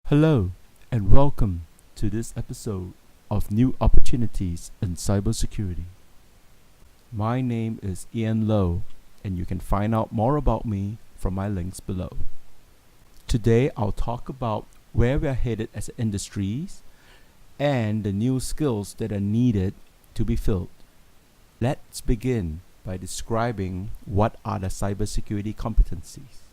Hello and welcome to this episode of New Opportunities in Cybersecurity. My name is Ian Lowe, and you can find out more about me from my links below. Today I'll talk about where we're headed as industries and the new skills that are needed to be filled. Let's begin by describing what are the cybersecurity competencies.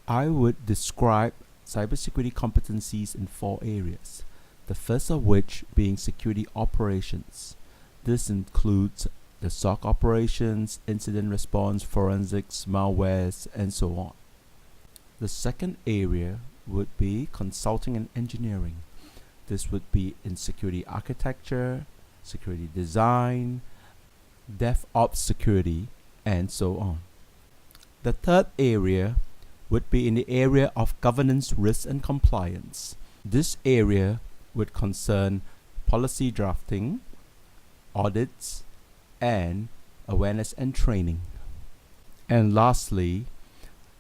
I would describe cybersecurity competencies in 4 areas, the first of which being security operations. This includes the SOC operations, incident response, forensics, malwares, and so on. The second area would be consulting and engineering. This would be in security architecture, security design, DevOps security, and so on. The third area would be in the area of governance, risk, and compliance. This area would concern policy drafting, audits, and awareness and training. And lastly,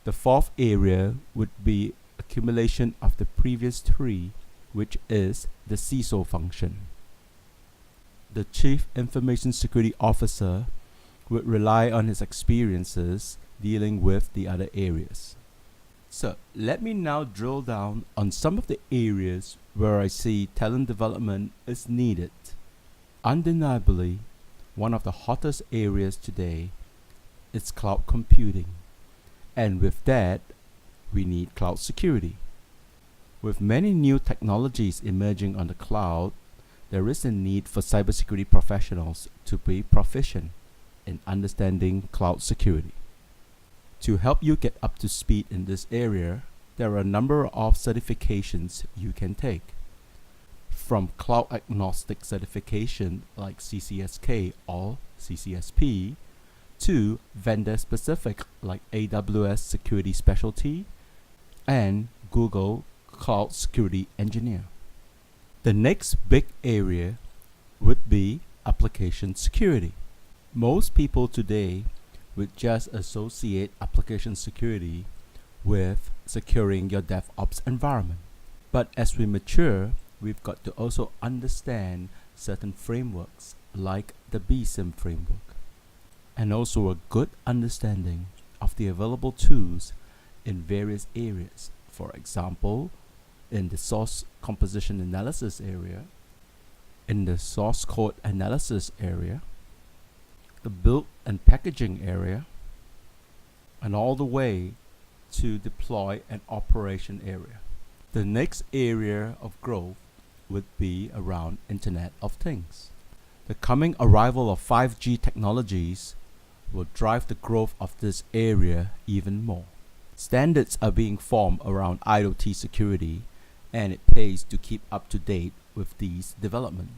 the fourth area would be accumulation of the previous 3, which is the CISO function. The Chief Information Security Officer would rely on his experiences dealing with the other areas. So let me now drill down on some of the areas where I see talent development is needed. Undeniably, one of the hottest areas today is cloud computing. And with that, we need cloud security. With many new technologies emerging on the cloud, there is a need for cybersecurity professionals to be proficient in understanding cloud security. To help you get up to speed in this area, there are a number of certifications you can take. From cloud agnostic certification like CCSK or CCSP to vendor specific like AWS Security Specialty and Google Cloud Security Engineer. The next big area would be application security. Most people today would just associate application security with securing your DevOps environment. But as we mature, we've got to also understand certain frameworks like the BSIMM framework, and also a good understanding of the available tools in various areas. For example, in the source composition analysis area, in the source code analysis area, the build and packaging area, and all the way to deploy and operation area. The next area of growth would be around Internet of Things. The coming arrival of 5G technologies will drive the growth of this area even more. Standards are being formed around IoT security, and it pays to keep up to date with these developments.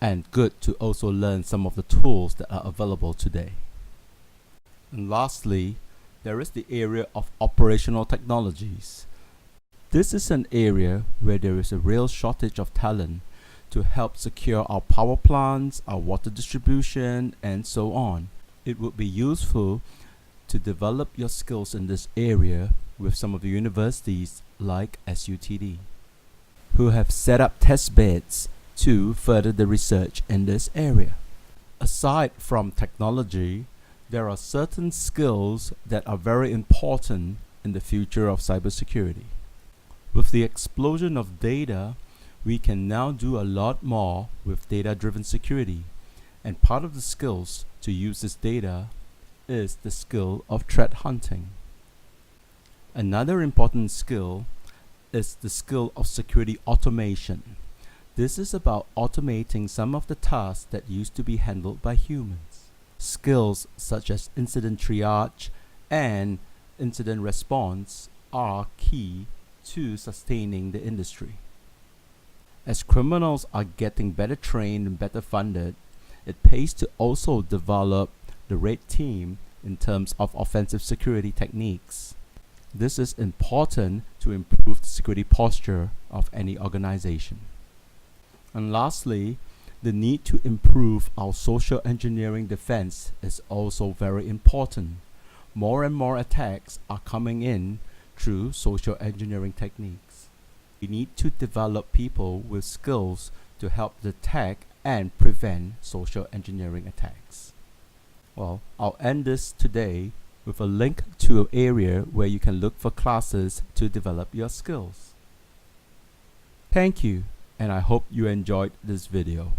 And good to also learn some of the tools that are available today. And lastly, there is the area of operational technologies. This is an area where there is a real shortage of talent to help secure our power plants, our water distribution, and so on. It would be useful to develop your skills in this area with some of the universities like SUTD, who have set up test beds to further the research in this area. Aside from technology, there are certain skills that are very important in the future of cybersecurity. With the explosion of data, we can now do a lot more with data-driven security, and part of the skills to use this data is the skill of threat hunting. Another important skill is the skill of security automation. This is about automating some of the tasks that used to be handled by humans. Skills such as incident triage and incident response are key to sustaining the industry. As criminals are getting better trained and better funded, it pays to also develop the red team in terms of offensive security techniques. This is important to improve the security posture of any organization. And lastly, the need to improve our social engineering defense is also very important. More and more attacks are coming in through social engineering techniques. We need to develop people with skills to help detect and prevent social engineering attacks. Well, I'll end this today with a link to an area where you can look for classes to develop your skills. Thank you, and I hope you enjoyed this video.